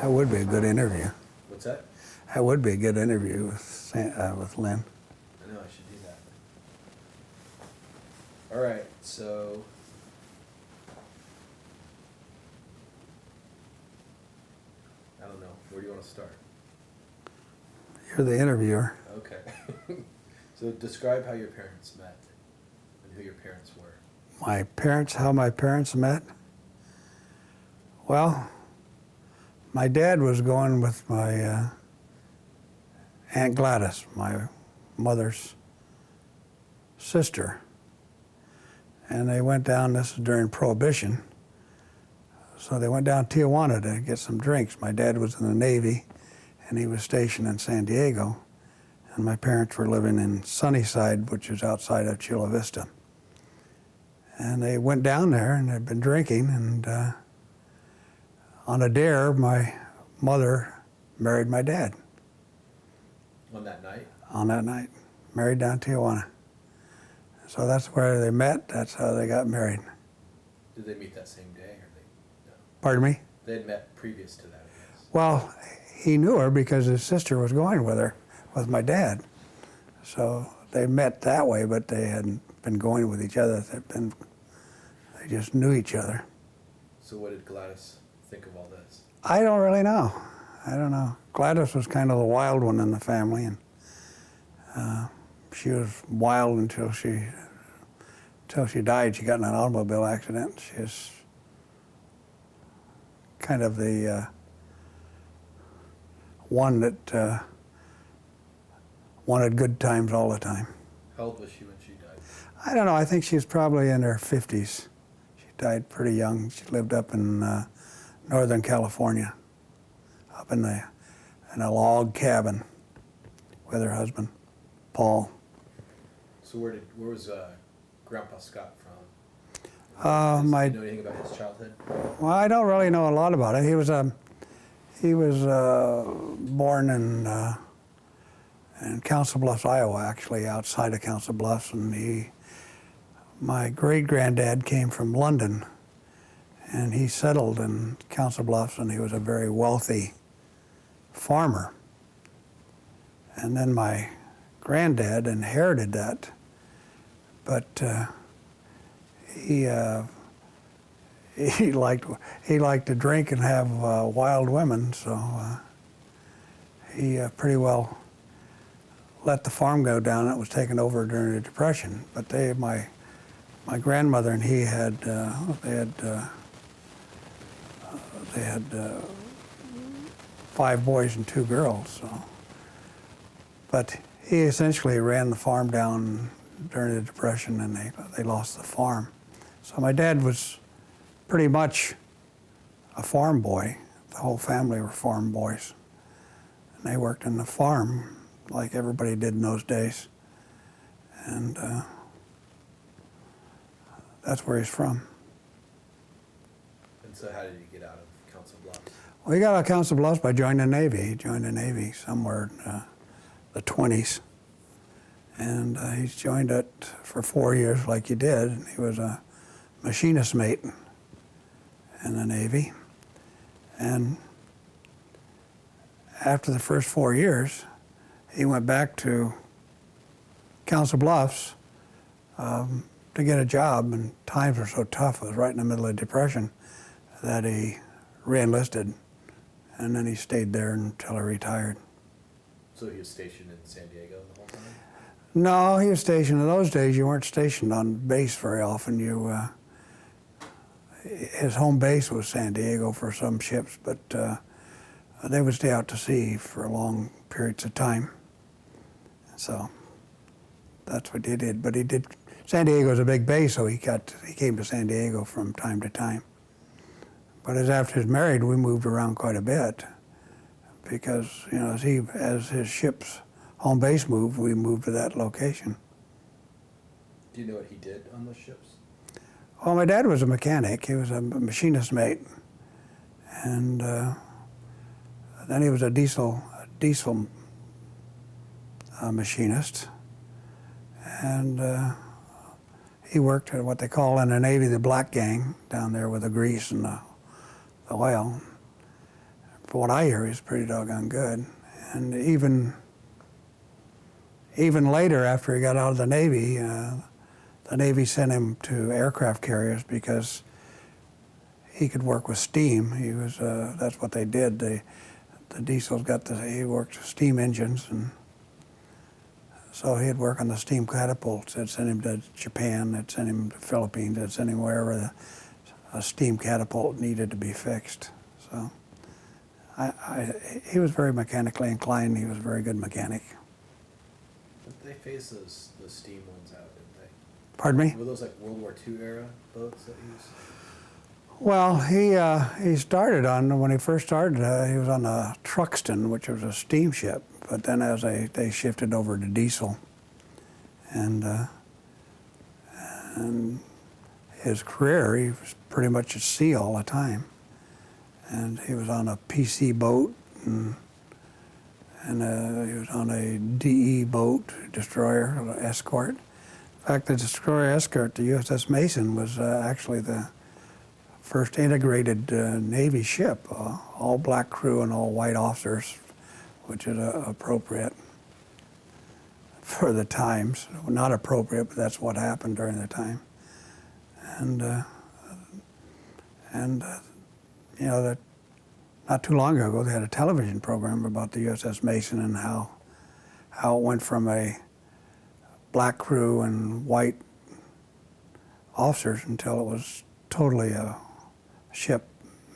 That would be a good interview. What's that? That would be a good interview with Lynn. I know, I should do that. All right, so I don't know. Where do you want to start? You're the interviewer. Okay. So describe how your parents met and who your parents were. My parents, how my parents met? Well, my dad was going with my Aunt Gladys, my mother's sister. And they went down, this is during Prohibition, so they went down to Tijuana to get some drinks. My dad was in the Navy, and he was stationed in San Diego. And my parents were living in Sunnyside, which is outside of Chula Vista. And they went down there, and they'd been drinking, and on a dare, my mother married my dad. On that night? On that night, married down Tijuana. So that's where they met, that's how they got married. Did they meet that same day, or they? No. Pardon me? They had met previous to that, I guess. Well, he knew her because his sister was going with her, with my dad. So they met that way, but they hadn't been going with each other. They just knew each other. So what did Gladys think of all this? I don't really know. I don't know. Gladys was kind of the wild one in the family, and she was wild until she died. She got in an automobile accident. She was kind of the one that wanted good times all the time. How old was she when she died? I don't know. I think she was probably in her 50s. She died pretty young. She lived up in Northern California, up in a log cabin with her husband, Paul. So where was Grandpa Scott from? Do Do you know anything about his childhood? Well, I don't really know a lot about it. He was born in Council Bluffs, Iowa, actually, outside of Council Bluffs, and my great-granddad came from London, and he settled in Council Bluffs, and he was a very wealthy farmer. And then my granddad inherited that, but he liked to drink and have wild women, so he pretty well let the farm go down. It was taken over during the Depression. But my grandmother and he had they had 5 boys and 2 girls. So, but he essentially ran the farm down during the Depression, and they lost the farm. So my dad was pretty much a farm boy. The whole family were farm boys. And they worked in the farm like everybody did in those days. And that's where he's from. And so how did he get out of Council Bluffs? Well, he got out of Council Bluffs by joining the Navy. He joined the Navy somewhere in the 20s. And he's joined it for 4 years like you did. And he was a machinist mate in the Navy. And after the first 4 years, he went back to Council Bluffs to get a job, and times were so tough, it was right in the middle of the Depression, that he re-enlisted, and then he stayed there until he retired. So he was stationed in San Diego the whole time? No, he was stationed. In those days, you weren't stationed on base very often. His home base was San Diego for some ships, but they would stay out to sea for long periods of time. So that's what he did. But San Diego's a big base, so he came to San Diego from time to time. But after he was married, we moved around quite a bit because, as his ship's home base moved, we moved to that location. Do you know what he did on those ships? Well, my dad was a mechanic. He was a machinist mate. And then he was a diesel machinist. And he worked at what they call in the Navy the black gang, down there with the grease and the oil. from what I hear, he's pretty doggone good. And even later, after he got out of the Navy sent him to aircraft carriers because he could work with steam. He was that's what they did. The Diesels he worked with steam engines, and so he'd work on the steam catapults. They'd send him to Japan. They'd send him to the Philippines. They'd send him wherever a steam catapult needed to be fixed. So he was very mechanically inclined. He was a very good mechanic. Didn't they phase those steam ones out, didn't they? Pardon me? Were those like World War II era boats that he used? Well, he started on, when he first started, he was on a Truxton, which was a steamship. But then as they shifted over to diesel, and his career, he was pretty much at sea all the time. And he was on a PC boat, and he was on a DE boat, destroyer, escort. In fact, the destroyer escort, the USS Mason, was actually the first integrated Navy ship, all black crew and all white officers, which is appropriate for the times. Not appropriate, but that's what happened during the time. And you know, that not too long ago they had a television program about the USS Mason and how it went from a black crew and white officers until it was totally a ship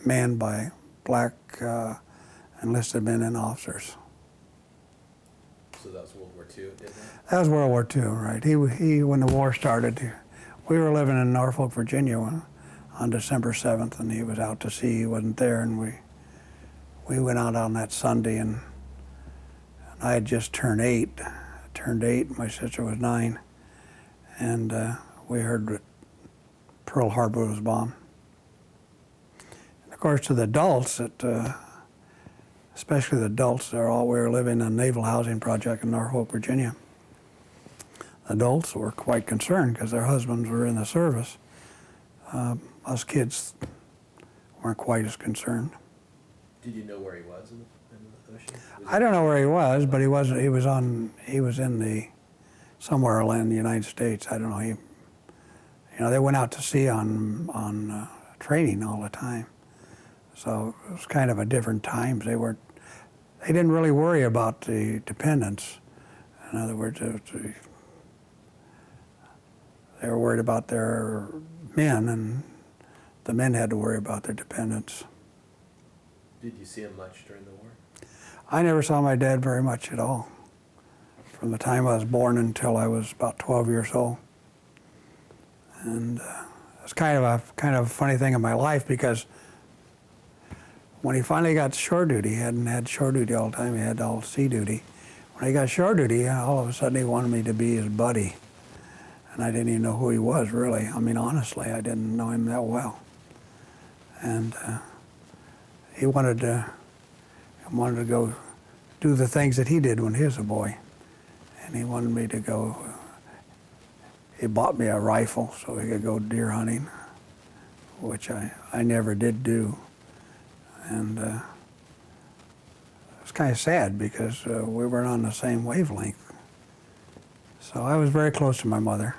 manned by black enlisted men and officers. So that was World War II, didn't it? That was World War II, right? He when the war started, we were living in Norfolk, Virginia on December 7th, and he was out to sea. He wasn't there, and we went out on that Sunday, and I had just turned 8. My sister was 9, and we heard that Pearl Harbor was bombed. And of course, to the adults, especially the adults, we were living in a naval housing project in Norfolk, Virginia. Adults were quite concerned because their husbands were in the service. Us kids weren't quite as concerned. Did you know where he was in the ocean? I don't know where he was, but he was in the somewhere in the United States. I don't know. They went out to sea on training all the time, so it was kind of a different times. They didn't really worry about the dependents. In other words, they were worried about their men, and the men had to worry about their dependents. Did you see him much during the war? I never saw my dad very much at all, from the time I was born until I was about 12 years old. And it's kind of a funny thing in my life, because when he finally got shore duty, he hadn't had shore duty all the time, he had all sea duty. When he got shore duty, all of a sudden he wanted me to be his buddy. And I didn't even know who he was, really. I mean, honestly, I didn't know him that well. And he wanted to go do the things that he did when he was a boy. And he wanted me to go, he bought me a rifle so he could go deer hunting, which I never did do. And it was kind of sad because we weren't on the same wavelength. So I was very close to my mother.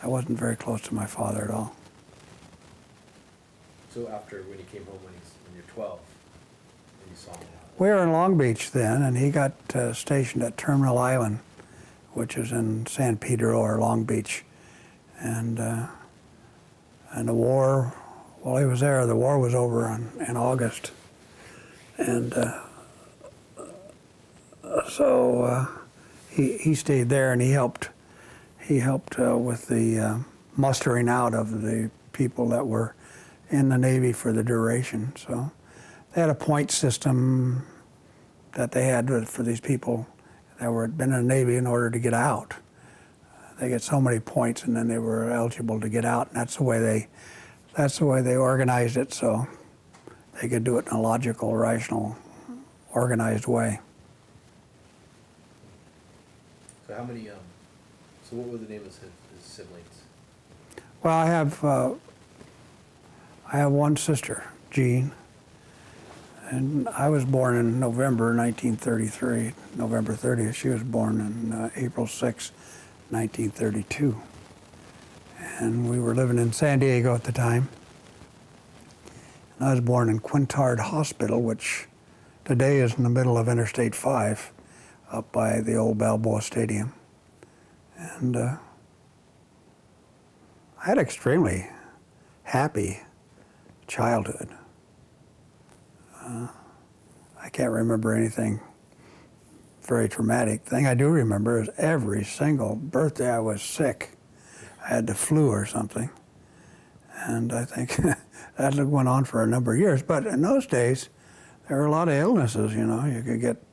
I wasn't very close to my father at all. So after, when he came home when you're 12, and you saw him? We were in Long Beach then, and he got stationed at Terminal Island, which is in San Pedro or Long Beach. And the war, while he was there, the war was over in August. And so he stayed there, and he helped with the mustering out of the people that were in the Navy for the duration. So they had a point system that they had for these people that had been in the Navy in order to get out. They get so many points, and then they were eligible to get out, and that's the way they organized it, so they could do it in a logical, rational, organized way. So how many, so what were the names of his siblings? Well, I have one sister, Jean, And I was born in November 1933, November 30th. She was born in April 6, 1932. And we were living in San Diego at the time. And I was born in Quintard Hospital, which today is in the middle of Interstate 5, up by the old Balboa Stadium. And I had an extremely happy childhood. I can't remember anything very traumatic. The thing I do remember is every single birthday I was sick. I had the flu or something. And I think that went on for a number of years. But in those days, there were a lot of illnesses, you know. You could get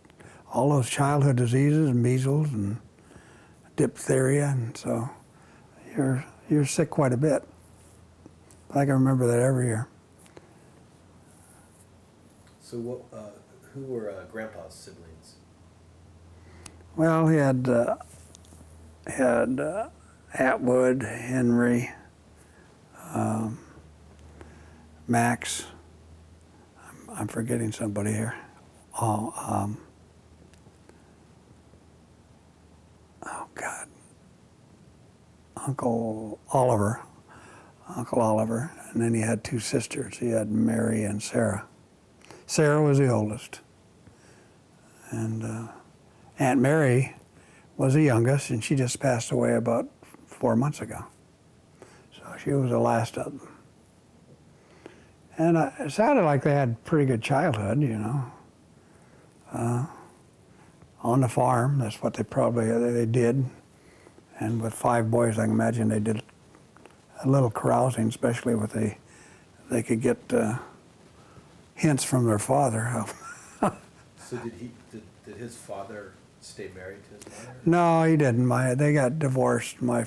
all those childhood diseases, measles and diphtheria, and so you're sick quite a bit. I can remember that every year. So who were Grandpa's siblings? Well, he had Atwood, Henry, Max. I'm forgetting somebody here. Oh God. Uncle Oliver, and then he had two sisters. He had Mary and Sarah. Sarah was the oldest, and Aunt Mary was the youngest, and she just passed away about 4 months ago. So she was the last of them. And it sounded like they had a pretty good childhood, you know. On the farm, that's what they did. And with 5 boys, I can imagine they did a little carousing, especially with they could get hints from their father. So did his father stay married to his mother? No, he didn't. They got divorced. My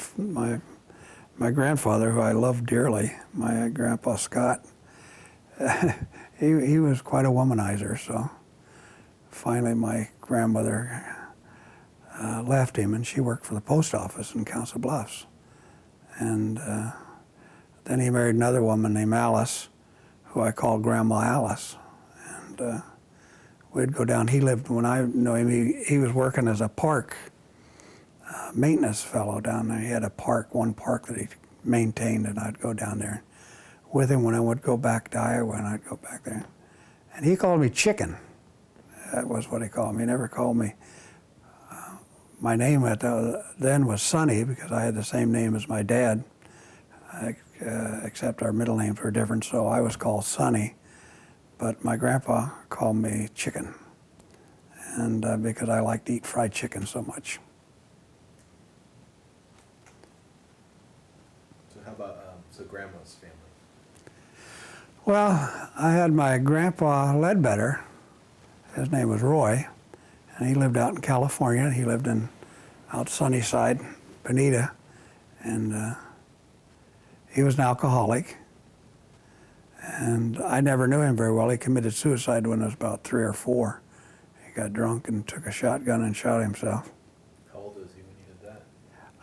grandfather, who I loved dearly, my Grandpa Scott, he was quite a womanizer. So finally, my grandmother left him, and she worked for the post office in Council Bluffs. And then he married another woman named Alice, who I called Grandma Alice. And we'd go down. He lived, when I knew him, he was working as a park maintenance fellow down there. He had one park that he maintained, and I'd go down there with him when I would go back to Iowa, and I'd go back there. And he called me Chicken. That was what he called me. He never called me. My name then was Sonny, because I had the same name as my dad, except our middle names were different, so I was called Sonny. But my grandpa called me Chicken, and because I liked to eat fried chicken so much. So how about Grandma's family? Well, I had my grandpa Ledbetter. His name was Roy, and he lived out in California. He lived out Sunnyside, Bonita, and he was an alcoholic. And I never knew him very well. He committed suicide when I was about 3 or 4. He got drunk and took a shotgun and shot himself. How old was he when he did that?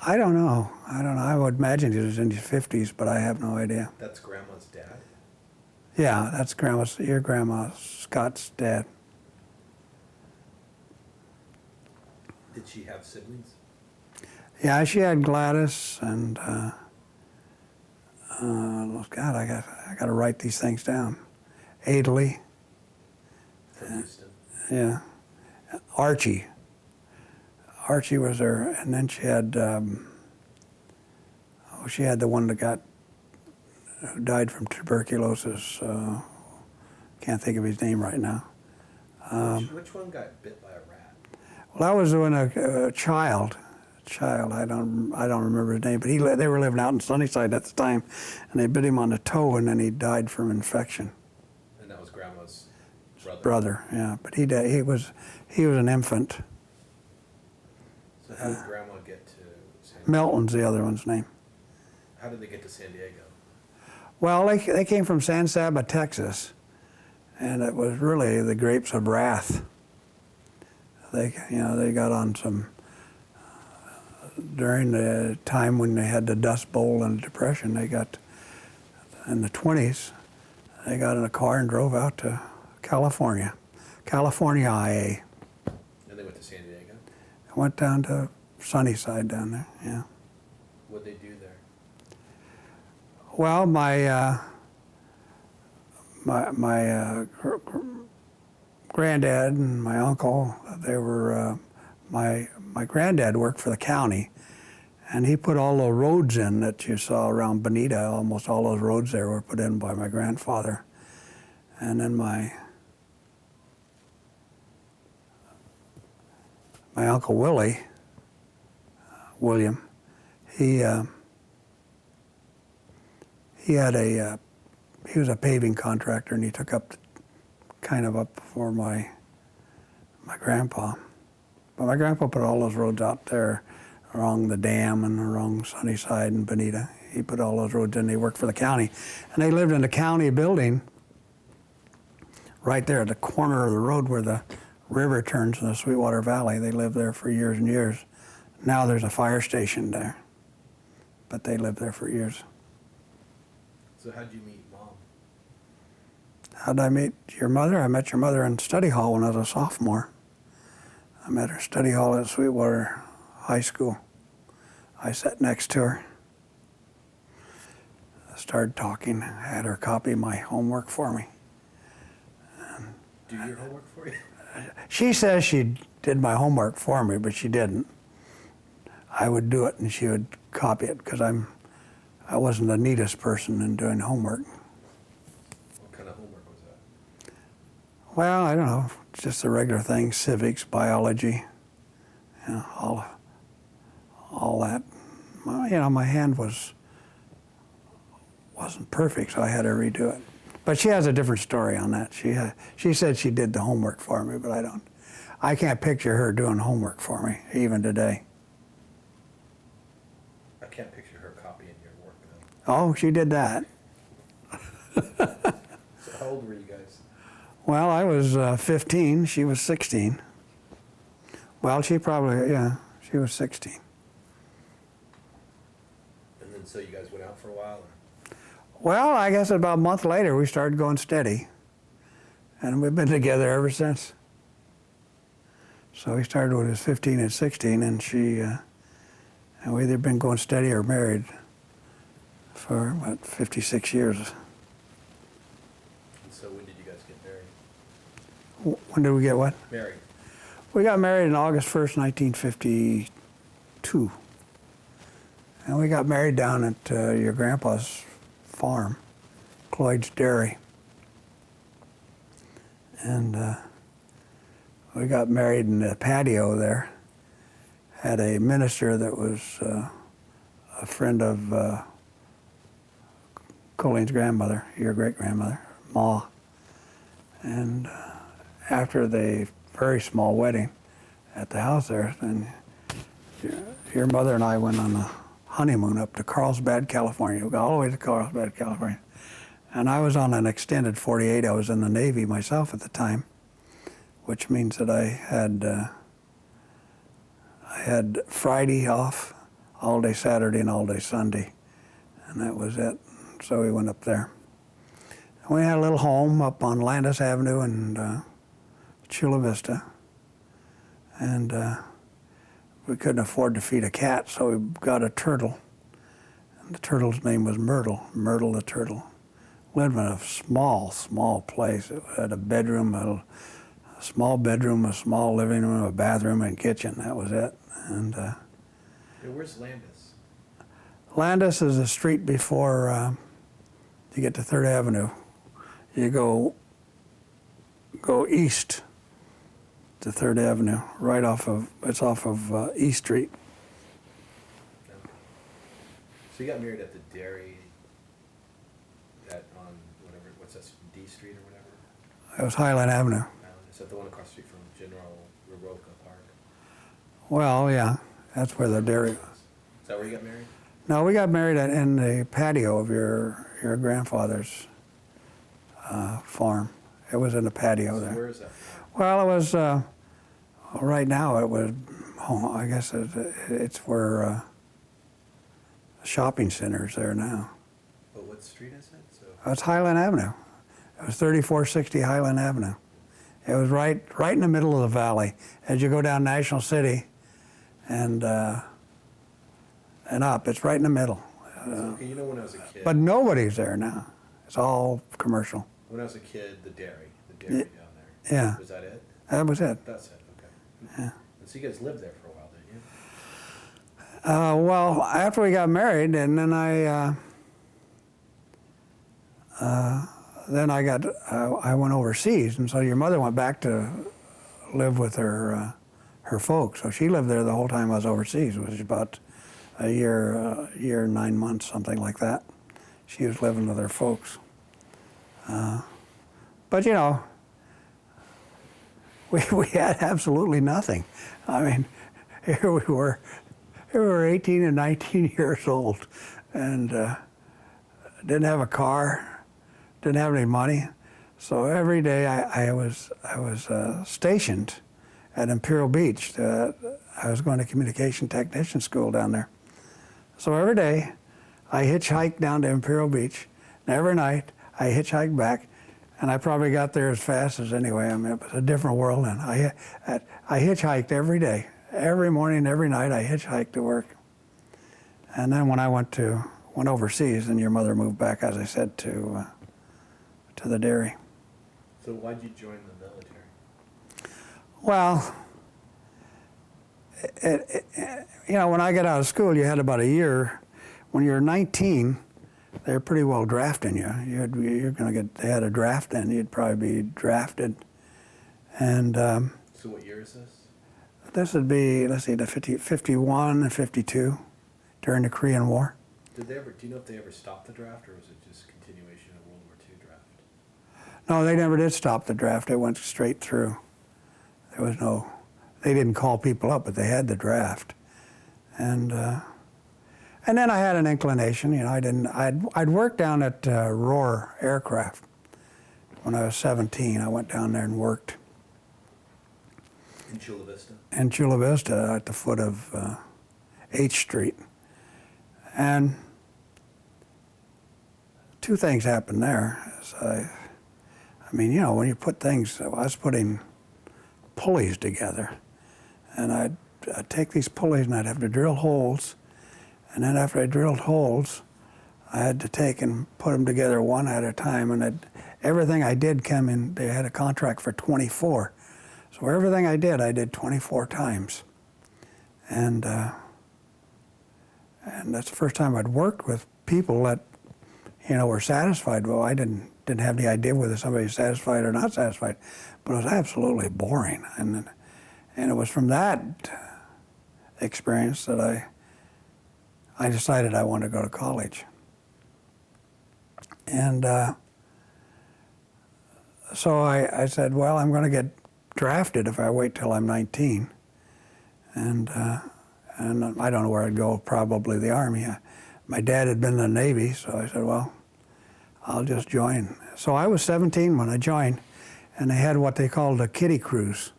I don't know. I would imagine he was in his 50s, but I have no idea. That's Grandma's dad? Yeah, that's your Grandma Scott's dad. Did she have siblings? Yeah, she had Gladys and God, I got to write these things down. Adley. From Houston? Yeah. Archie. Archie was her, and then she had she had the one that died from tuberculosis. Can't think of his name right now. Which one got bit by a rat? Well, that was when a child. I don't remember his name, but they were living out in Sunnyside at the time, and they bit him on the toe, and then he died from infection. And that was Grandma's brother? Brother, yeah, but he was an infant. So how did Grandma get to San Diego? Milton's the other one's name. How did they get to San Diego? Well, they came from San Saba, Texas, and it was really the grapes of wrath. They got on some. During the time when they had the Dust Bowl and the Depression, they got, in the 20s, they got in a car and drove out to California, California IA. And they went to San Diego? I went down to Sunnyside down there, yeah. What'd they do there? Well, my granddad and my uncle, they were, my granddad worked for the county, and he put all the roads in that you saw around Bonita. Almost all those roads there were put in by my grandfather. And then my Uncle Willie, William, he had he was a paving contractor, and he took up kind of up for my grandpa. But my grandpa put all those roads out there along the dam and along Sunnyside and Bonita. He put all those roads in. He worked for the county, and they lived in the county building right there at the corner of the road where the river turns in the Sweetwater Valley. They lived there for years and years. Now there's a fire station there, but they lived there for years. So how'd you meet Mom? How'd I meet your mother? I met your mother in study hall when I was a sophomore. I met her study hall at Sweetwater High School. I sat next to her. I started talking, had her copy my homework for me. Do your homework for you? She says she did my homework for me, but she didn't. I would do it and she would copy it because I wasn't the neatest person in doing homework. What kind of homework was that? Well, I don't know, just the regular things, civics, biology, you know, all that. My hand wasn't perfect, so I had to redo it. But she has a different story on that. She said she did the homework for me, but I don't. I can't picture her doing homework for me, even today. I can't picture her copying your work, though. Oh, she did that. So how old were you guys? Well, I was 15. She was 16. Well, she was 16. And then so you guys went out for a while? Or? Well, I guess about a month later, we started going steady. And we've been together ever since. So we started when I was 15 and 16, and and we've either been going steady or married for about 56 years. And so when did you guys get married? When did we get what? Married. We got married on August 1st, 1952. And we got married down at your grandpa's farm, Cloyd's Dairy. And we got married in the patio there. Had a minister that was a friend of Colleen's grandmother, your great-grandmother, Ma. And after the very small wedding at the house there, then your mother and I went on a honeymoon up to Carlsbad, California. We got all the way to Carlsbad, California. And I was on an extended 48. I was in the Navy myself at the time, which means that I had Friday off, all day Saturday and all day Sunday, and that was it. So we went up there. And we had a little home up on Landis Avenue in Chula Vista, and we couldn't afford to feed a cat, so we got a turtle. And the turtle's name was Myrtle the turtle. Lived in a small place. It had a bedroom, a small bedroom, a small living room, a bathroom, and kitchen. That was it. And Where's Landis? Landis is a street before you get to 3rd Avenue. You go east to 3rd Avenue, it's off of East Street. Okay. So you got married at the dairy on whatever, what's that, D Street or whatever? It was Highland Avenue. Is that the one across the street from General Roca Park? Well, yeah, that's where the dairy was. Is that where you got married? No, we got married in the patio of your grandfather's farm. It was in the patio So there. where is that? Well, it was, right now it was, I guess it's where the shopping center's there now. But what street is it? So It's Highland Avenue. It was 3460 Highland Avenue. It was right in the middle of the valley. As you go down National City and up, it's right in the middle. Okay, you know, when I was a kid. But nobody's there now. It's all commercial. When I was a kid, the dairy down there. Yeah. Was that it? That was it. That's it. Okay. Yeah. And so you guys lived there for a while, didn't you? Well, after we got married, and then I went overseas, and so your mother went back to live with her folks. So she lived there the whole time I was overseas. It was about a year and 9 months, something like that. She was living with her folks. But you know, we had absolutely nothing. I mean, here we were 18 and 19 years old, and didn't have a car, didn't have any money. So every day I was stationed at Imperial Beach. I was going to communication technician school down there. So every day I hitchhiked down to Imperial Beach, and every night I hitchhiked back, and I probably got there as fast as anyway. I mean, it was a different world then. I hitchhiked every day. Every morning, every night, I hitchhiked to work. And then when I went overseas, and your mother moved back, as I said, to the dairy. So why'd you join the military? Well, you know, when I got out of school, you had about a year. When you're 19, they're pretty well drafting you. They had a draft then. You'd probably be drafted. And So what year is this? this would be, let's see, the 51 and 52 during the Korean War. Do you know if they ever stopped the draft, or was it just continuation of World War II draft? No, they never did stop the draft. It went straight through. They didn't call people up, but they had the draft. And then I had an inclination, you know, I'd worked down at Rohr Aircraft when I was 17. I went down there and worked. In Chula Vista? In Chula Vista at the foot of H Street. And two things happened there. I mean, you know, when you put things, I was putting pulleys together, and I'd take these pulleys and I'd have to drill holes, and then after I drilled holes, I had to take and put them together one at a time, and everything I did came in, they had a contract for 24. So everything I did 24 times. And that's the first time I'd worked with people that, you know, were satisfied. Well, I didn't have any idea whether somebody was satisfied or not satisfied, but it was absolutely boring. And it was from that experience that I decided I wanted to go to college. And so I said, well, I'm going to get drafted if I wait till I'm 19. And I don't know where I'd go, probably the Army. My dad had been in the Navy, so I said, well, I'll just join. So I was 17 when I joined, and they had what they called a kiddie cruise,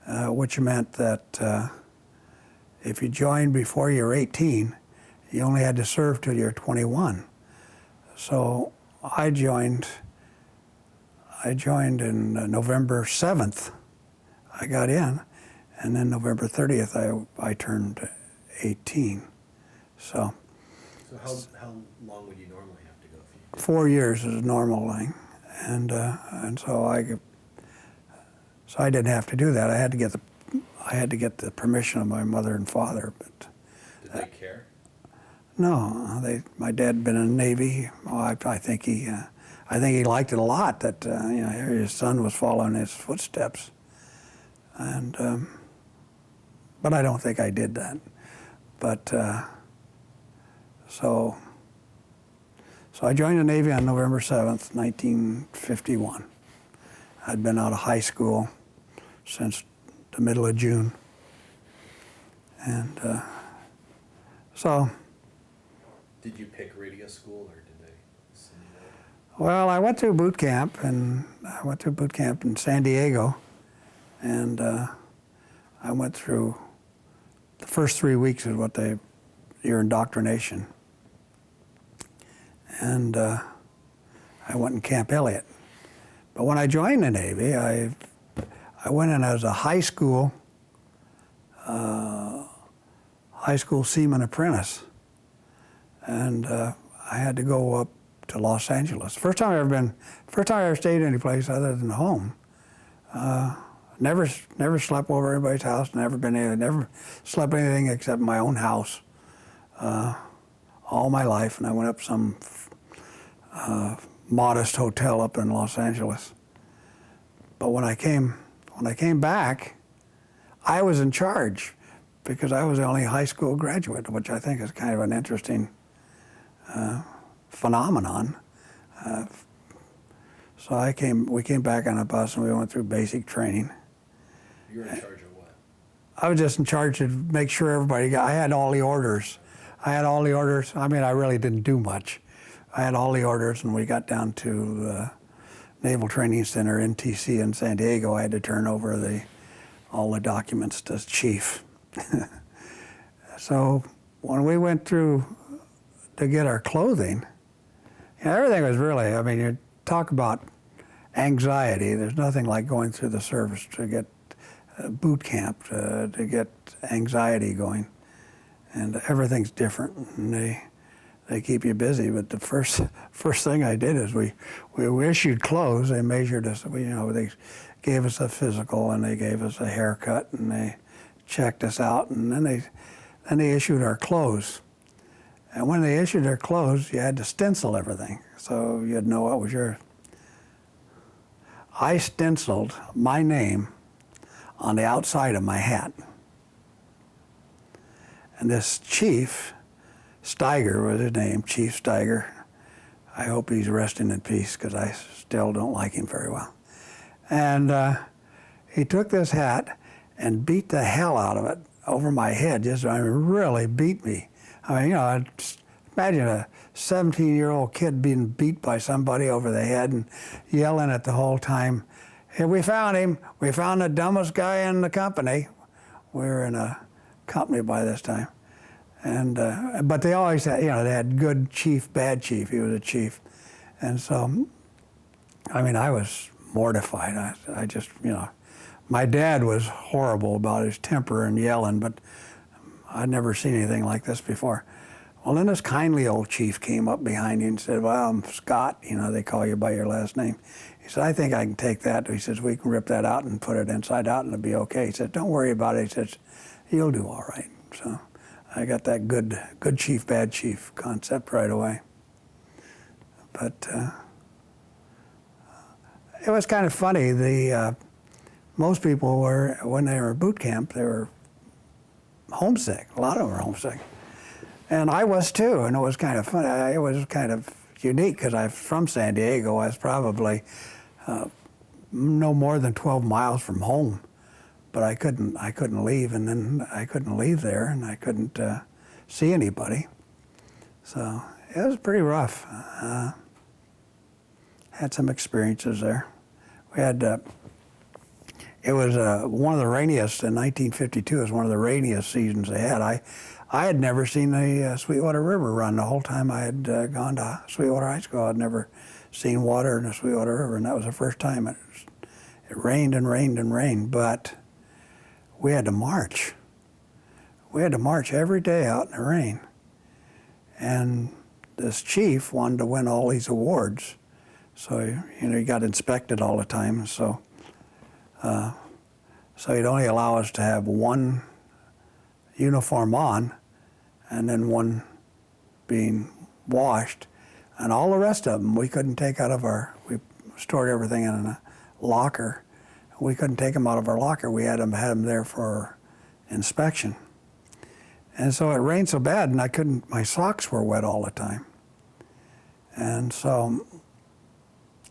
which meant that if you joined before you were 18, you only had to serve till you're 21. So I joined in November 7th. I got in, and then November 30th I turned 18. So how long would you normally have to go if you 4 years is a normal thing, and so I didn't have to do that. I had to get the permission of my mother and father, but did they care? no, my dad had been in the Navy. Oh, I think he liked it a lot that you know, his son was following his footsteps, and but I don't think I did that. But so I joined the Navy on November 7th, 1951. I'd been out of high school since the middle of June, and so. Did you pick radio school, or did they send you there? Well, I went through boot camp in San Diego, and I went through the first 3 weeks of your indoctrination, and I went in Camp Elliott. But when I joined the Navy, I went in as a high school seaman apprentice, and I had to go up to Los Angeles. First time I ever stayed any place other than home. Never slept over anybody's house. Never slept anything except my own house. All my life, and I went up some modest hotel up in Los Angeles. But when I came back, I was in charge because I was the only high school graduate, which I think is kind of an interesting phenomenon. So we came back on a bus and we went through basic training. You were in charge of what? I was just in charge to make sure everybody I had all the orders. I mean, I really didn't do much. I had all the orders, and we got down to the Naval Training Center, NTC, in San Diego. I had to turn over all the documents to chief. So when we went through to get our clothing, everything was really, I mean, you talk about anxiety. There's nothing like going through the service to get boot camp, to get anxiety going. And everything's different, and they keep you busy. But the first thing I did is we issued clothes. They measured us. They gave us a physical, and they gave us a haircut, and they checked us out, and then they issued our clothes. And when they issued our clothes, you had to stencil everything, so you'd know what was yours. I stenciled my name on the outside of my hat. And this chief, Steiger was his name, Chief Steiger. I hope he's resting in peace because I still don't like him very well. And he took this hat and beat the hell out of it over my head, really beat me. I mean, imagine a 17-year-old kid being beat by somebody over the head and yelling at the whole time, "Hey, we found him. We found the dumbest guy in the company." We were in a company by this time. And but they always had, they had good chief, bad chief. He was a chief. And so, I mean, I was mortified. I just, my dad was horrible about his temper and yelling, but I'd never seen anything like this before. Well, then this kindly old chief came up behind you and said, "Well, I'm Scott, they call you by your last name." He said, "I think I can take that." He says, "We can rip that out and put it inside out and it'll be okay." He said, "Don't worry about it." He says, "You'll do all right." So I got that good chief, bad chief concept right away. But it was kind of funny. Most people were, when they were at boot camp, they were homesick. A lot of them were homesick. And I was too, and it was kind of funny. It was kind of unique because I'm from San Diego. I was probably no more than 12 miles from home, but I couldn't leave, and then I couldn't leave there, and I couldn't see anybody. So it was pretty rough. Had some experiences there. We had, it was one of the rainiest, in 1952, it was one of the rainiest seasons they had. I had never seen the Sweetwater River run the whole time I had gone to Sweetwater High School. I'd never seen water in the Sweetwater River, and that was the first time. It rained and rained and rained, but we had to march. We had to march every day out in the rain. And this chief wanted to win all these awards. So, he got inspected all the time. So he'd only allow us to have one uniform on and then one being washed. And all the rest of them we couldn't take out of we stored everything in a locker. We couldn't take them out of our locker. We had them there for inspection. And so it rained so bad, and my socks were wet all the time. And so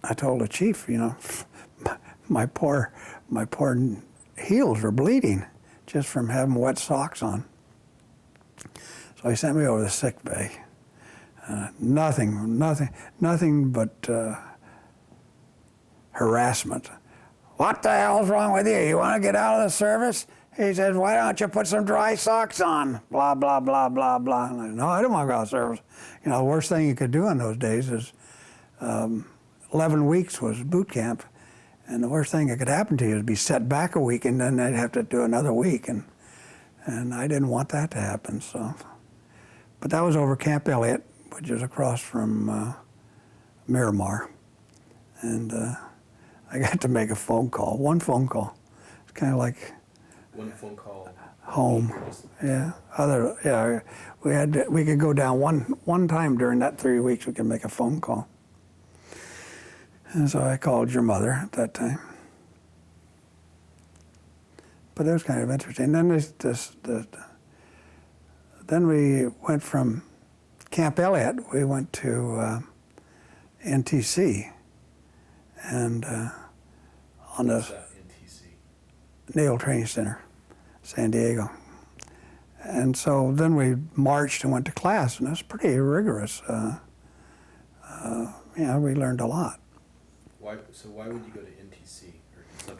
I told the chief, my poor heels were bleeding just from having wet socks on. So he sent me over to the sick bay. Nothing but harassment. "What the hell's wrong with you? You want to get out of the service?" He said, "Why don't you put some dry socks on?" Blah, blah, blah, blah, blah. I'm like, "No, I don't want to go out of service." The worst thing you could do in those days is 11 weeks was boot camp, And the worst thing that could happen to you is be set back a week, and then they'd have to do another week, and I didn't want that to happen. So, but that was over Camp Elliott, which is across from Miramar, and I got to make a phone call, one phone call. It's kind of like One phone call. home. Yeah. We could go down one time during that 3 weeks. We could make a phone call. And so I called your mother at that time. But it was kind of interesting. Then then we went from Camp Elliott. We went to NTC, and on the What's that, NTC? Naval Training Center, San Diego. And so then we marched and went to class, and it was pretty rigorous. We learned a lot. Why would you go to NTC?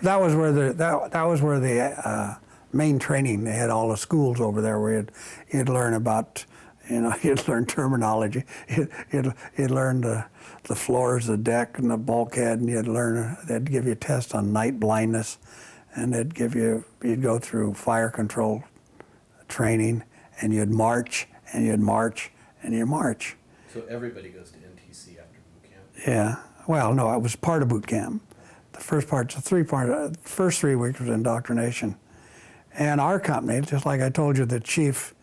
That was where the main training. They had all the schools over there where you'd learn about, you'd learn terminology. You'd learn the floors, the deck, and the bulkhead, and they'd give you a test on night blindness, and you'd go through fire control training, and you'd march, and you'd march, and you'd march. So everybody goes to NTC after boot camp? Yeah. Well, no, it was part of boot camp. The first part, first 3 weeks was indoctrination. And our company, just like I told you, the chief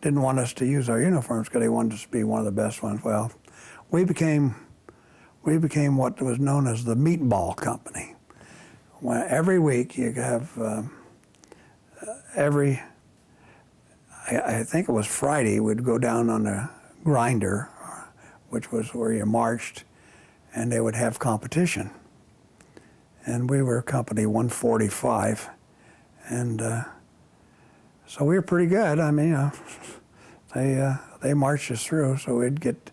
didn't want us to use our uniforms because he wanted us to be one of the best ones. Well, we became what was known as the meatball company. Every week you have I think it was Friday, we'd go down on a grinder, which was where you marched, and they would have competition. And we were company 145, and so we were pretty good. I mean, they marched us through, so we'd get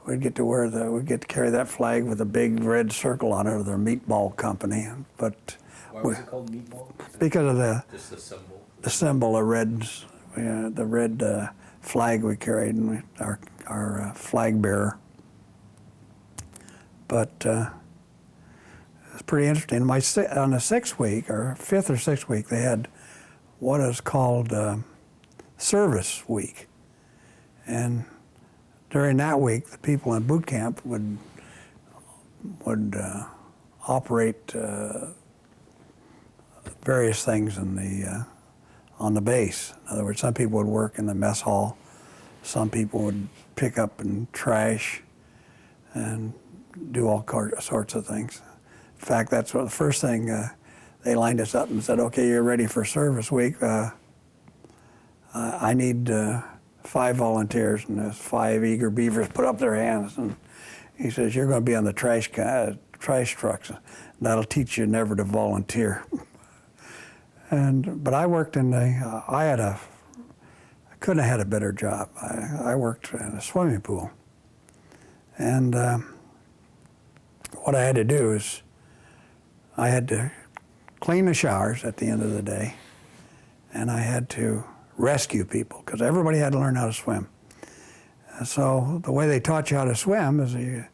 to carry that flag with a big red circle on it, of their meatball company. But why was it called meatball? Because of Just the symbol. the symbol of reds, the red flag we carried, and our flag bearer. But it's pretty interesting. On the 6th week, or 5th or 6th week, they had what is called service week, and during that week, the people in boot camp would operate various things on the base. In other words, some people would work in the mess hall, some people would pick up and trash, and do all sorts of things. In fact, that's what the first thing they lined us up and said, "Okay, you're ready for service week. I need 5 volunteers," and there's 5 eager beavers put up their hands, and he says, "You're going to be on the trash trucks. That'll teach you never to volunteer." But I worked in I couldn't have had a better job. I worked in a swimming pool, and what I had to do is I had to clean the showers at the end of the day, and I had to rescue people, because everybody had to learn how to swim. And so the way they taught you how to swim is you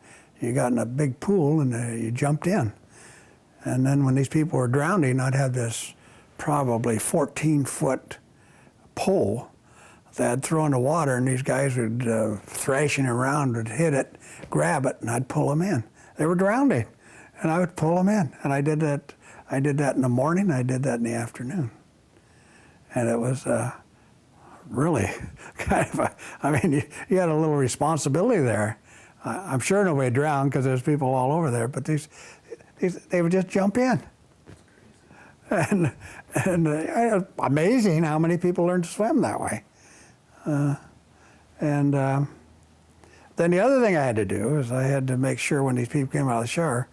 got in a big pool and you jumped in. And then when these people were drowning, I'd have this probably 14-foot pole that I'd throw in the water, and these guys would, thrashing around, would hit it, grab it, and I'd pull them in. They were drowning, and I would pull them in. And I did that in the morning, I did that in the afternoon. And it was really kind of you had a little responsibility there. I'm sure nobody drowned because there's people all over there, but they would just jump in. And amazing how many people learn to swim that way. Then the other thing I had to do is I had to make sure when these people came out of the shower,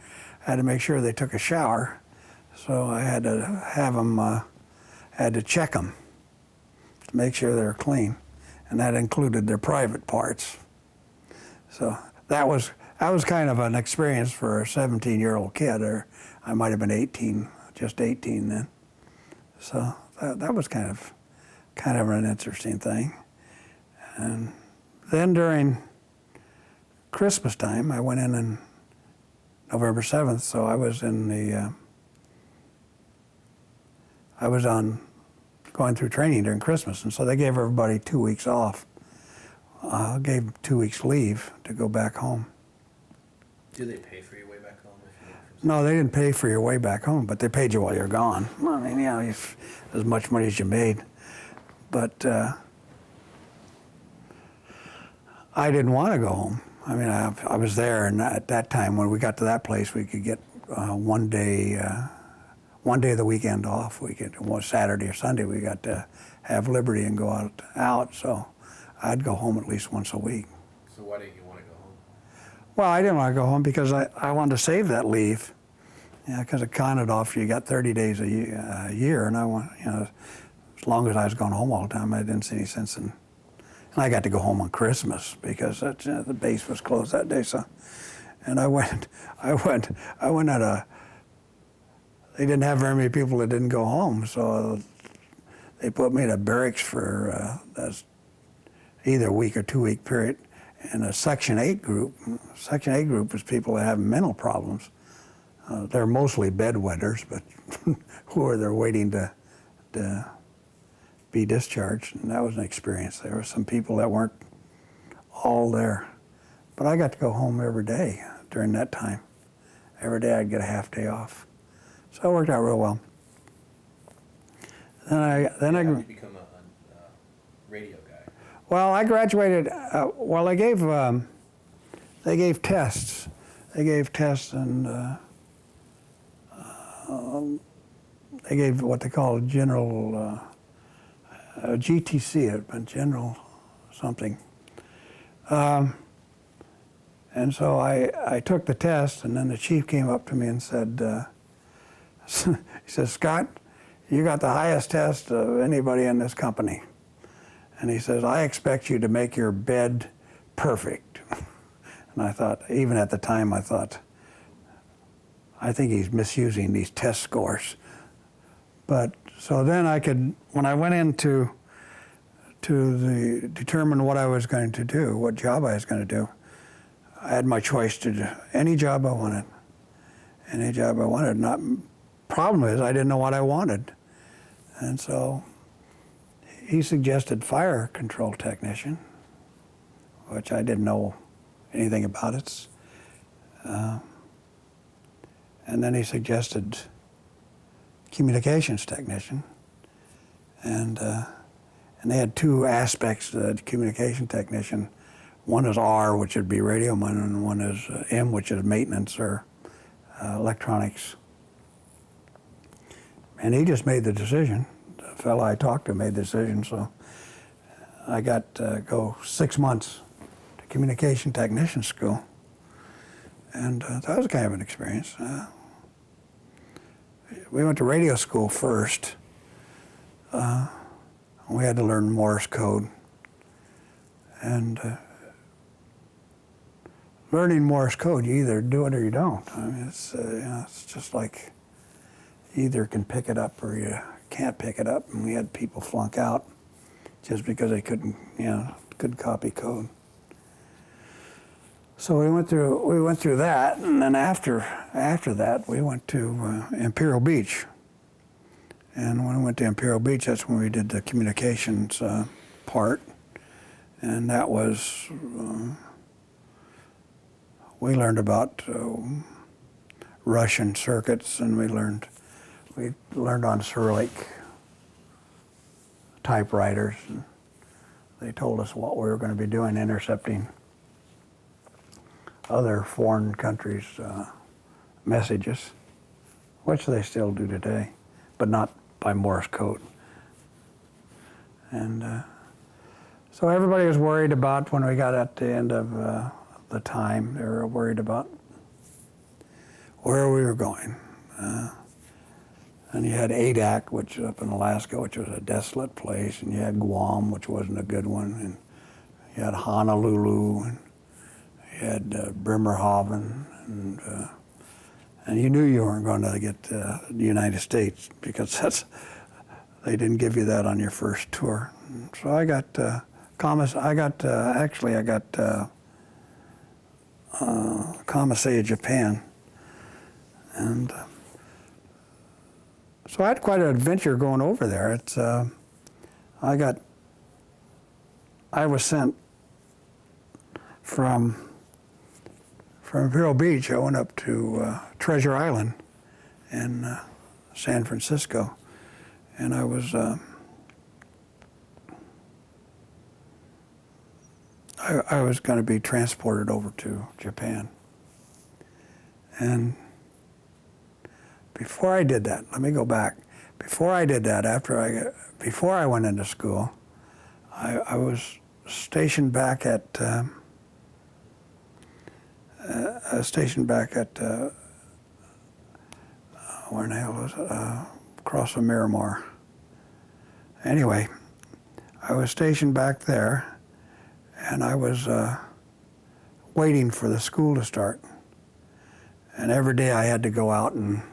I had to make sure they took a shower. So I had to have them, had to check them to make sure they were clean, and that included their private parts. So that was kind of an experience for a 17-year-old kid, or I might have been 18, just 18 then. So that was kind of an interesting thing. And then during Christmas time, I went in and November 7th. So I was in the, I was on going through training during Christmas, and so they gave everybody 2 weeks off. Gave 2 weeks leave to go back home. Do they pay for your way back home? If you work from No, they didn't pay for your way back home, but they paid you while you're gone. I mean, you know, as much money as you made. But I didn't want to go home. I mean, I was there, and at that time, when we got to that place, we could get one day of the weekend off. We could, one Saturday or Sunday, we got to have liberty and go out. So I'd go home at least once a week. So why didn't you want to go home? Well, I didn't want to go home because I wanted to save that leave. Yeah, because it counted off. You got 30 days a year, and I want, you know, as long as I was going home all the time, I didn't see any sense in. And I got to go home on Christmas because the base was closed that day. So, and I went at a. They didn't have very many people that didn't go home, so they put me in a barracks for either a week or 2 week period, in a Section 8 group. Section 8 group is people that have mental problems. They're mostly bedwetters, but who are there waiting to be discharged, and that was an experience. There were some people that weren't all there, but I got to go home every day during that time. Every day I'd get a half day off, so it worked out real well. How did you become a radio guy? Well, I graduated. Well, they gave tests. They gave tests, and they gave what they call general GTC, a general something. And so I took the test, and then the chief came up to me and said, he says, "Scott, you got the highest test of anybody in this company." And he says, "I expect you to make your bed perfect." And I thought, even at the time, I thought, I think he's misusing these test scores. But so then I could, when I went into determine what I was going to do, what job I was going to do, I had my choice to do any job I wanted. Any job I wanted. Problem is, I didn't know what I wanted. And so he suggested fire control technician, which I didn't know anything about it. And then he suggested communications technician. And they had two aspects to the communication technician. One is R, which would be radio, and one is M, which is maintenance or electronics. And he just made the decision. The fellow I talked to made the decision, so I got to go 6 months to communication technician school. And that was kind of an experience. We went to radio school first. We had to learn Morse code. And learning Morse code, you either do it or you don't. I mean, it's just like you either can pick it up or you can't pick it up. And we had people flunk out just because they couldn't copy code. So we went through that, and then after that, we went to Imperial Beach. And when we went to Imperial Beach, that's when we did the communications part. And that was, we learned about Russian circuits, and we learned on Cyrillic typewriters. And they told us what we were going to be doing, intercepting other foreign countries' messages, which they still do today, but not by Morse code. And so everybody was worried about, when we got at the end of the time, they were worried about where we were going. And you had Adak, which was up in Alaska, which was a desolate place, and you had Guam, which wasn't a good one, and you had Honolulu, and you had Bremerhaven, and you knew you weren't going to get the United States because they didn't give you that on your first tour. So I got Kamasei, Japan, And so I had quite an adventure going over there. It's I was sent from Imperial Beach. I went up to Treasure Island in San Francisco, and I was going to be transported over to Japan. And before I did that, let me go back. Before I did that, before I went into school, I was stationed back at where in the hell was it? Across from Miramar. Anyway, I was stationed back there, and I was waiting for the school to start. And every day I had to go out and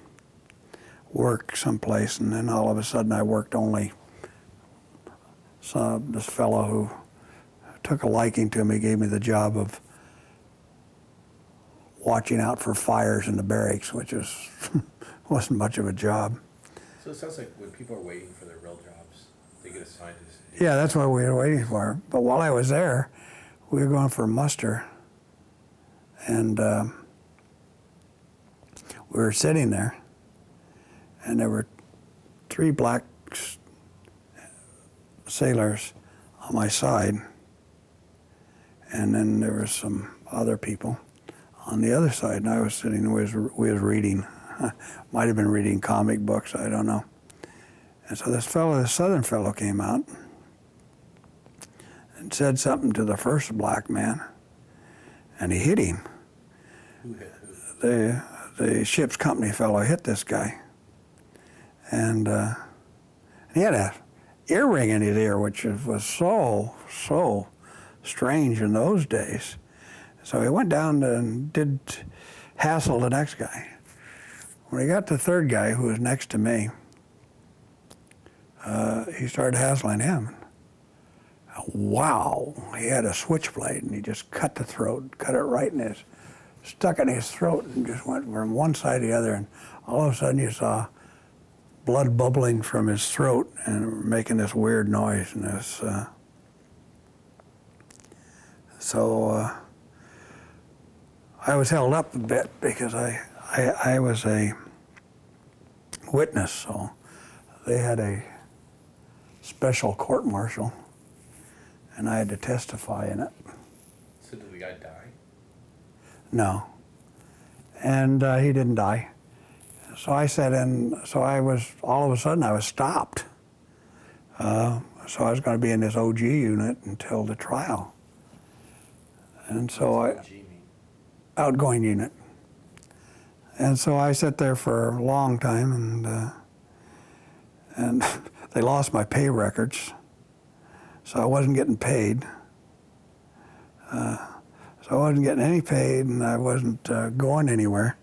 work someplace, and then all of a sudden I worked only. So this fellow who took a liking to me gave me the job of watching out for fires in the barracks, which wasn't much of a job. So it sounds like when people are waiting for their real jobs, they get assigned to. Yeah, that's what we were waiting for. But while I was there, we were going for muster, and we were sitting there, and there were 3 black sailors on my side, and then there were some other people on the other side, and I was sitting, we was reading, might have been reading comic books, I don't know. And so this southern fellow came out and said something to the first black man, and he hit him. Who hit who? The ship's company fellow hit this guy, and he had a earring in his ear, which was so strange in those days. So he went down and did hassle the next guy. When he got the third guy, who was next to me, he started hassling him. Wow, he had a switchblade, and he just cut the throat, cut it right in his, stuck it in his throat, and just went from one side to the other, and all of a sudden you saw blood bubbling from his throat and making this weird noise, and this, I was held up a bit because I was a witness, so they had a special court-martial, and I had to testify in it. So did the guy die? No, and he didn't die. So I sat in, so I was, all of a sudden I was stopped. So I was going to be in this OG unit until the trial. And so What's OG mean? Outgoing unit. And so I sat there for a long time, and they lost my pay records, so I wasn't getting paid. So I wasn't getting any paid, and I wasn't going anywhere.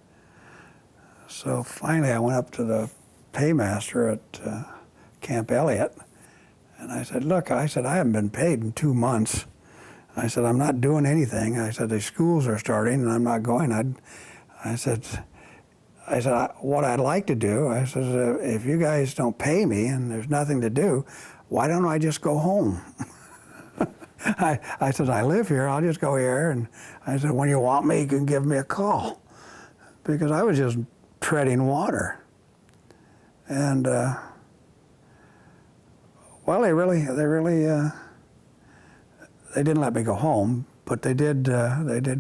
So finally I went up to the paymaster at Camp Elliott, and I said, look, I haven't been paid in 2 months. I said, I'm not doing anything. I said, the schools are starting and I'm not going. I said, what I'd like to do, I said, if you guys don't pay me and there's nothing to do, why don't I just go home? I said, I live here, I'll just go here. And I said, when you want me, you can give me a call. Because I was just treading water. And, well, they didn't let me go home, but they did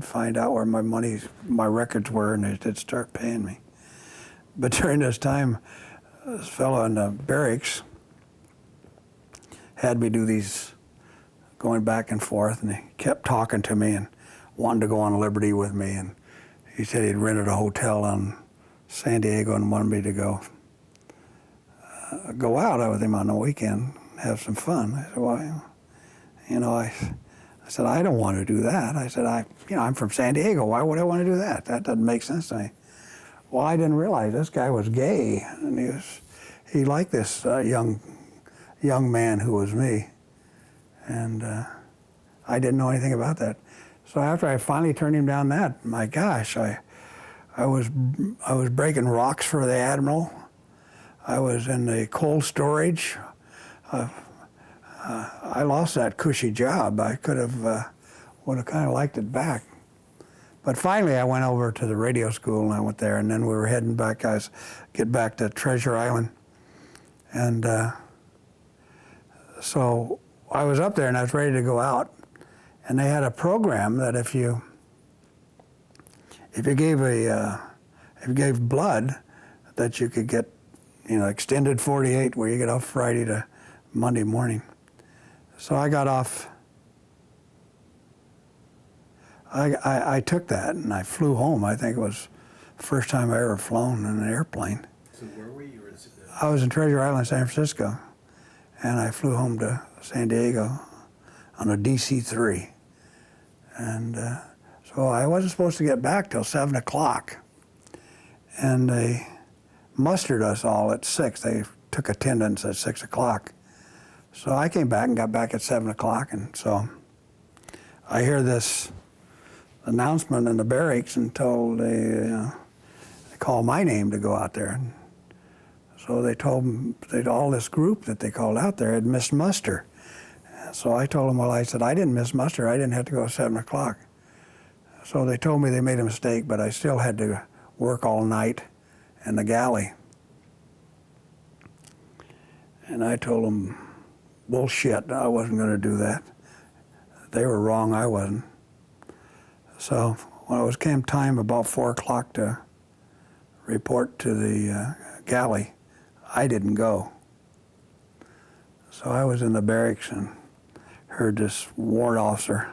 find out where my records were, and they did start paying me. But during this time, this fellow in the barracks had me do these going back and forth, and he kept talking to me and wanted to go on Liberty with me, and he said he'd rented a hotel on San Diego and wanted me to go out with him on the weekend, have some fun. I said, well, you know, I said, I don't want to do that. I said, I'm from San Diego. Why would I want to do that? That doesn't make sense to me. Well, I didn't realize this guy was gay, and he liked this young man who was me, and I didn't know anything about that. So after I finally turned him down, my gosh, I was breaking rocks for the Admiral. I was in the cold storage. I lost that cushy job. I could have, would have kind of liked it back. But finally I went over to the radio school and I went there, and then we were heading back, get back to Treasure Island. And so I was up there and I was ready to go out. And they had a program that if you gave blood, that you could get, extended 48, where you get off Friday to Monday morning. So I got off. I took that and I flew home. I think it was the first time I ever flown in an airplane. So where were you? I was in Treasure Island, San Francisco, and I flew home to San Diego on a DC-3. And so I wasn't supposed to get back till 7 o'clock. And they mustered us all at 6. They took attendance at 6 o'clock. So I came back and got back at 7 o'clock. And so I hear this announcement in the barracks and told they called my name to go out there. And so they told them, all this group that they called out there had missed muster. So I told them, well, I said, I didn't miss muster. I didn't have to go at 7 o'clock. So they told me they made a mistake, but I still had to work all night in the galley. And I told them, bullshit, I wasn't going to do that. They were wrong, I wasn't. So when it came time about 4 o'clock to report to the galley, I didn't go. So I was in the barracks and heard this ward officer,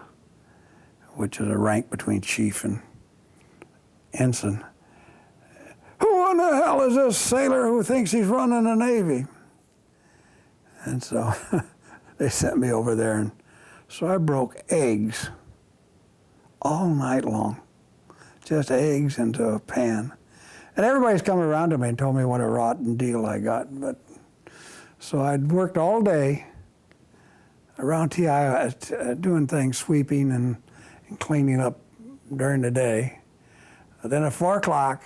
which is a rank between chief and ensign. Who in the hell is this sailor who thinks he's running the Navy? And so they sent me over there, and so I broke eggs all night long, just eggs into a pan. And everybody's come around to me and told me what a rotten deal I got. But so I'd worked all day around TI, doing things, sweeping and cleaning up during the day. And then at 4 o'clock,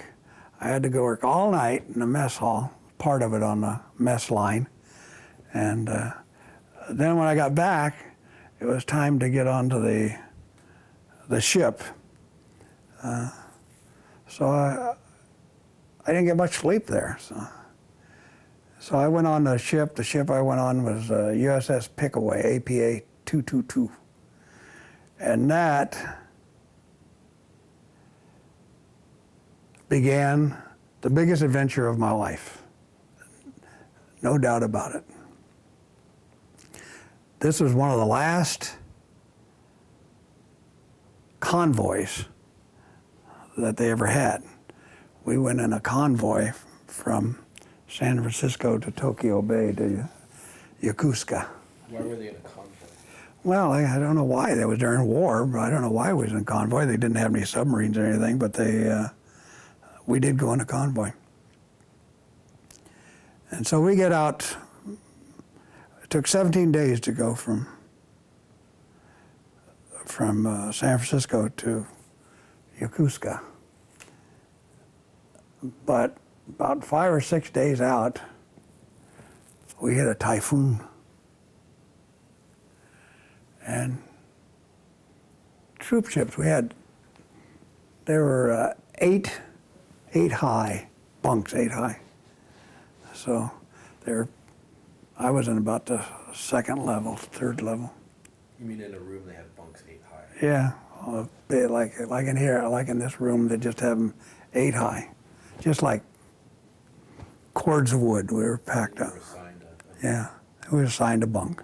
I had to go work all night in the mess hall, part of it on the mess line. And then when I got back, it was time to get onto the ship. So I didn't get much sleep there. So I went on the ship. The ship I went on was USS Pickaway, APA 222. And that began the biggest adventure of my life. No doubt about it. This was one of the last convoys that they ever had. We went in a convoy from San Francisco to Tokyo Bay to Yokosuka. Why were they in a convoy? Well, I don't know why. That was during war, but I don't know why we was in a convoy. They didn't have any submarines or anything, but we did go in a convoy. And so we get out. It took 17 days to go from San Francisco to Yokosuka. But about 5 or 6 days out, we hit a typhoon. And troop ships, there were eight high, bunks, 8 high. So I was in about the second level, third level. You mean in a room they had bunks 8 high? Yeah, a bit like in here, like in this room, they just have them 8 high. Just like cords of wood, we were packed up. Yeah, we were assigned a bunk.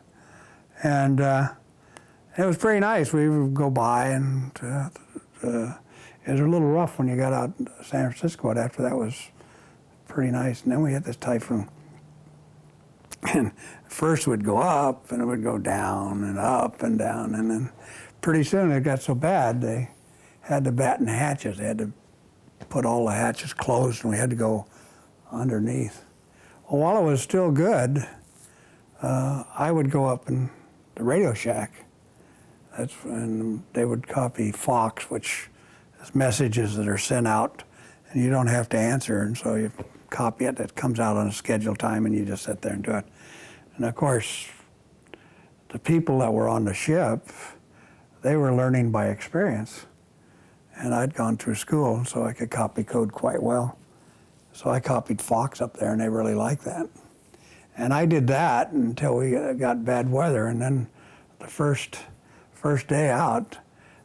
And it was pretty nice. We would go by, and it was a little rough when you got out to San Francisco, but after that was pretty nice. And then we had this typhoon. And first it would go up, and it would go down, and up and down. And then pretty soon it got so bad, they had to batten the hatches. They had to put all the hatches closed, and we had to go underneath. Well, while it was still good, I would go up in the Radio Shack. And they would copy Fox, which is messages that are sent out and you don't have to answer, and so you copy it. It comes out on a scheduled time, and you just sit there and do it. And of course, the people that were on the ship, they were learning by experience, and I'd gone through school, so I could copy code quite well. So I copied Fox up there, and they really liked that. And I did that until we got bad weather, and then the first day out,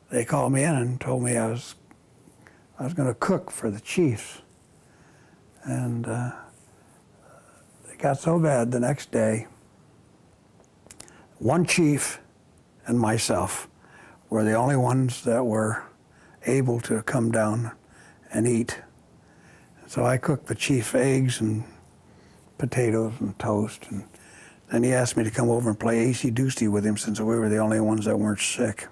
they called me in and told me I was going to cook for the Chiefs. And it got so bad the next day, one chief and myself were the only ones that were able to come down and eat. So I cooked the chief eggs and potatoes and toast, and then he asked me to come over and play AC/DC with him since we were the only ones that weren't sick.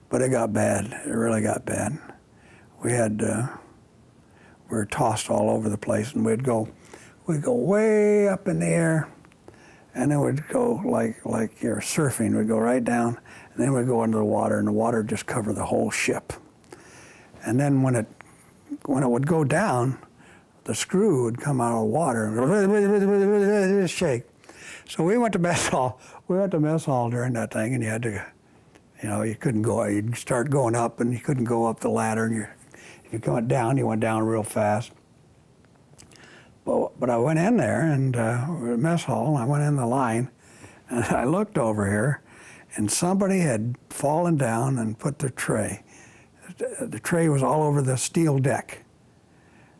But it got bad. It really got bad. We were tossed all over the place, and we'd go way up in the air, and then we'd go like you're surfing. We'd go right down, and then we'd go into the water, and the water would just cover the whole ship. And then when it would go down, the screw would come out of the water and shake. So we went to mess hall. We went to mess hall during that thing, and you had to, you couldn't go. You'd start going up, and you couldn't go up the ladder. And if you went down, you went down real fast. But I went in there, and we were at mess hall. And I went in the line, and I looked over here, and somebody had fallen down and put their tray. The tray was all over the steel deck.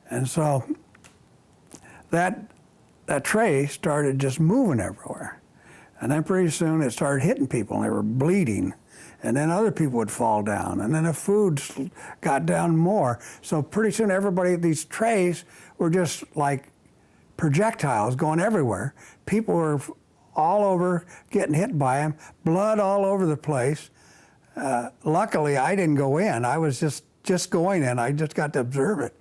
And so that tray started just moving everywhere. And then pretty soon it started hitting people, and they were bleeding. And then other people would fall down, and then the food got down more. So pretty soon these trays were just like projectiles going everywhere. People were all over getting hit by them, blood all over the place. Luckily, I didn't go in. I was just going in. I just got to observe it.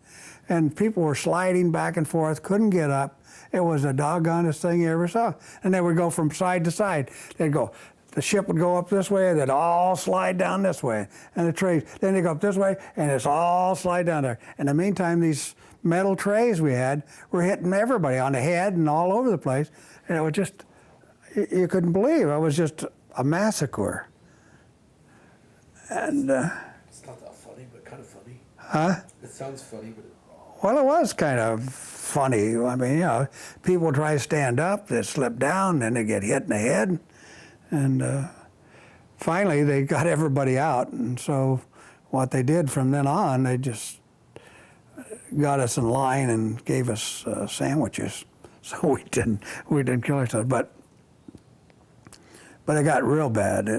And people were sliding back and forth, couldn't get up. It was the doggonest thing you ever saw. And they would go from side to side. The ship would go up this way, they'd all slide down this way. And the trays, then they go up this way, and it's all slide down there. In the meantime, these metal trays we had were hitting everybody on the head and all over the place. And it was just, you couldn't believe. It was just a massacre. And It's not that funny, but kind of funny. huh? It sounds funny, but Well, it was kind of funny. I mean, people try to stand up, they slip down, then they get hit in the head. And finally, they got everybody out. And so what they did from then on, they just got us in line and gave us sandwiches. So we didn't kill ourselves. But it got real bad.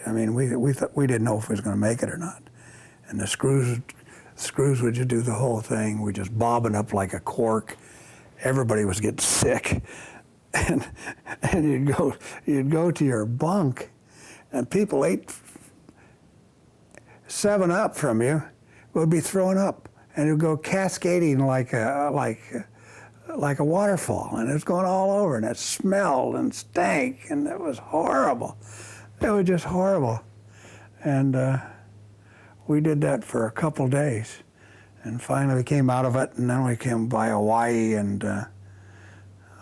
I mean, we didn't know if we was going to make it or not. And the screws would just do the whole thing. We just bobbing up like a cork. Everybody was getting sick. And you'd go to your bunk, and people ate 7-Up from you, would be throwing up, and it would go cascading like a waterfall, and it was going all over, and it smelled and stank, and it was horrible. It was just horrible. And we did that for a couple days, and finally we came out of it, and then we came by Hawaii, and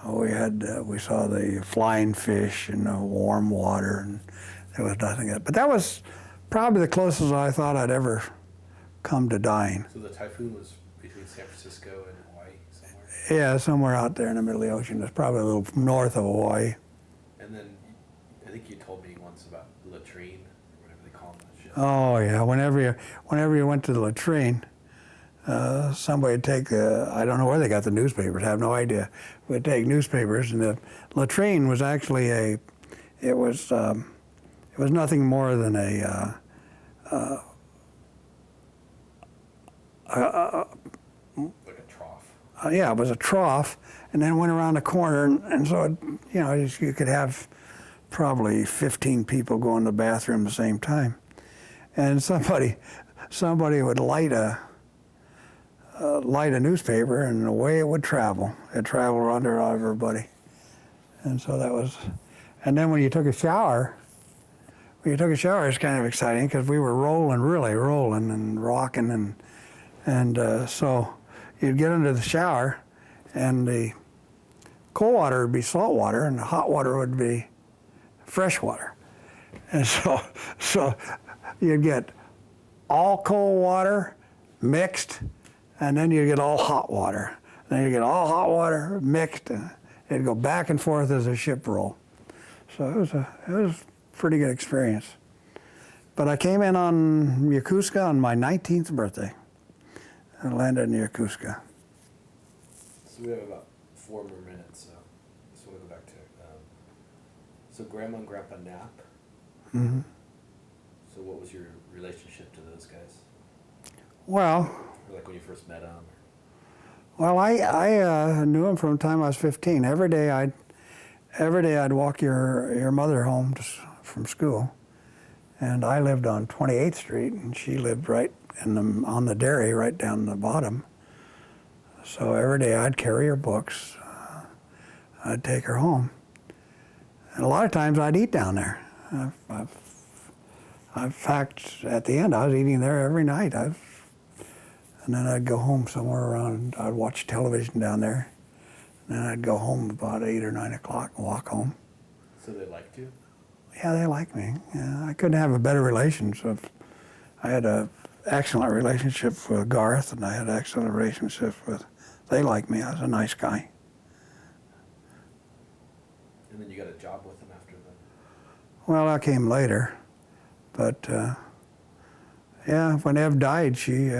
we saw the flying fish and the warm water, and there was nothing. But that was probably the closest I thought I'd ever come to dying. So the typhoon was between San Francisco and Hawaii somewhere? Yeah, somewhere out there in the middle of the ocean. It's probably a little north of Hawaii. And then I think you told me once about latrine, or whatever they call them on the ship. Oh yeah, whenever you went to the latrine, somebody would take I don't know where they got the newspapers. I have no idea. Would take newspapers, and the latrine was actually it was nothing more than a Like a trough. yeah, it was a trough, and then went around the corner, and so you could have probably 15 people go in the bathroom at the same time, and somebody would light a newspaper, and away it would travel. It traveled under everybody, and so that was. And then when you took a shower, it's kind of exciting because we were really rolling and rocking, And so you'd get into the shower, and the cold water would be salt water, and the hot water would be fresh water. And so you'd get all cold water mixed, and then you get all hot water. Then you get all hot water mixed, and it'd go back and forth as a ship roll. So it was a pretty good experience. But I came in on Yokosuka on my 19th birthday. I landed in Yokosuka. So we have about 4 more minutes, so I just want to go back to so Grandma and Grandpa Knapp. Mm-hmm. So what was your relationship to those guys? Well, Or like when you first met them? Well, I knew him from the time I was 15. Every day I'd walk your mother home from school, and I lived on 28th Street, and she lived right on the dairy, right down the bottom. So every day I'd carry her books. I'd take her home, and a lot of times I'd eat down there. In fact, at the end, I was eating there every night. And then I'd go home somewhere around, I'd watch television down there. And then I'd go home about 8 or 9 o'clock and walk home. So they liked you? Yeah, they liked me. Yeah, I couldn't have a better relationship. I had an excellent relationship with Garth, and I had an excellent relationship with, they liked me. I was a nice guy. And then you got a job with them after that? Well, that came later. But yeah, when Ev died, she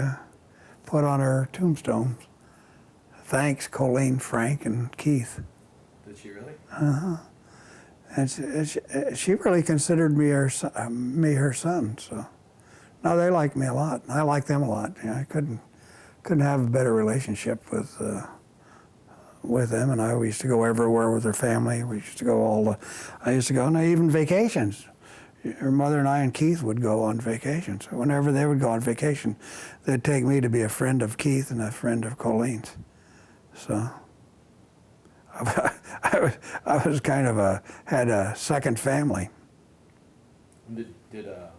put on her tombstone, "Thanks, Colleen, Frank, and Keith." Did she really? Uh-huh. And she really considered me her son. So no, they liked me a lot. And I liked them a lot. You know, I couldn't have a better relationship with them. And I used to go everywhere with their family. We used to go I used to go, and even vacations. Her mother and I and Keith would go on vacations. Whenever they would go on vacation, they'd take me to be a friend of Keith and a friend of Colleen's. So I was kind of had a second family. And did Grandma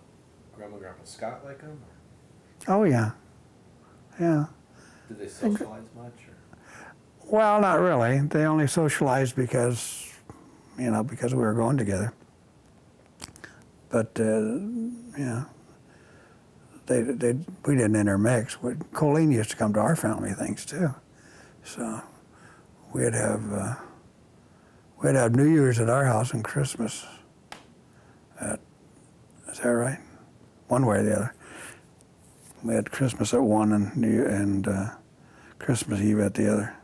and Grandpa Scott like them? Oh yeah, yeah. Did they socialize much? Or? Well, not really. They only socialized because we were going together. But yeah, we didn't intermix. Colleen used to come to our family things too, so we'd have New Year's at our house and Christmas. Is that right? One way or the other. We had Christmas at one and Christmas Eve at the other.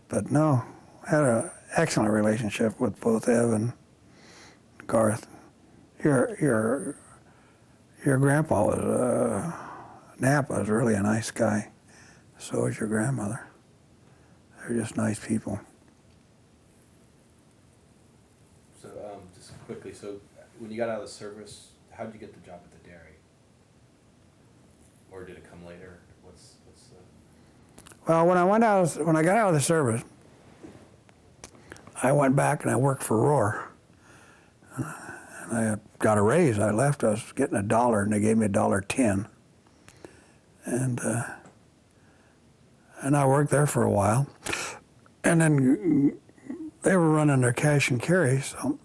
But no, had an excellent relationship with both Ev and Garth. Your grandpa was Knapp was really a nice guy. So was your grandmother. They're just nice people. So just quickly, so when you got out of the service, how did you get the job at the dairy? Or did it come later? What's the... Well, when I got out of the service, I went back and I worked for Roar. And I got a raise. I left. I was getting $1, and they gave me $1.10. And I worked there for a while. And then they were running their cash and carry, so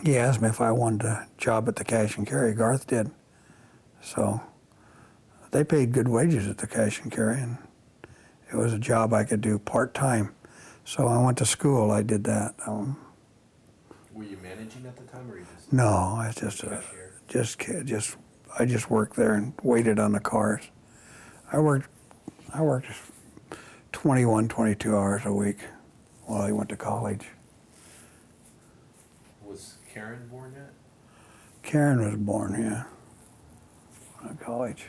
he asked me if I wanted a job at the cash and carry. Garth did. So they paid good wages at the cash and carry, and it was a job I could do part-time. So I went to school. I did that. Were you managing at the time, or you just... No, I just worked there and waited on the cars. I worked 21, 22 hours a week while I went to college. Was Karen born yet? Karen was born, yeah, at college.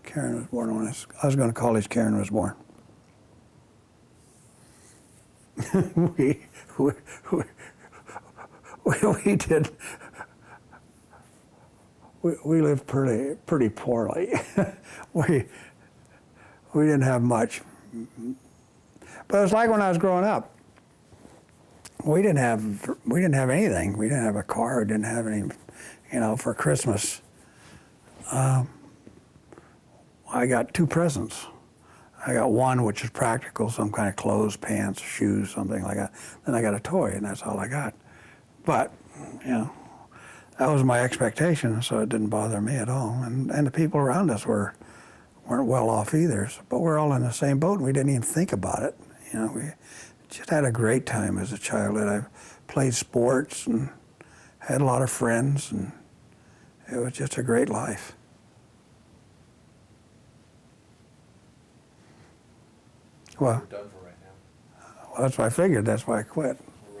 Karen was born when I was going to college. Karen was born. we did. We lived pretty poorly. we didn't have much. But it's like when I was growing up. We didn't have anything. We didn't have a car. We didn't have any, for Christmas. I got two presents. I got one which is practical, some kind of clothes, pants, shoes, something like that. Then I got a toy, and that's all I got. But, you know, that was my expectation, so it didn't bother me at all. And the people around us weren't well off either. But we're all in the same boat, and we didn't even think about it. You know, we just had a great time as a child. And I played sports and had a lot of friends, and it was just a great life. Well, We're done for right now. that's what I figured. That's why I quit. We're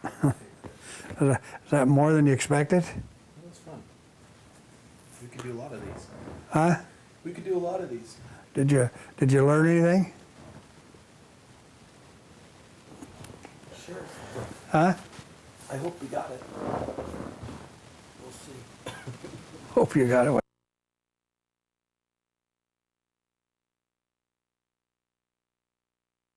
running out of. Is that more than you expected? That was fun. We could do a lot of these. Huh? We could do a lot of these. Did you learn anything? Sure. Huh? I hope we got it. We'll see. Hope you got it.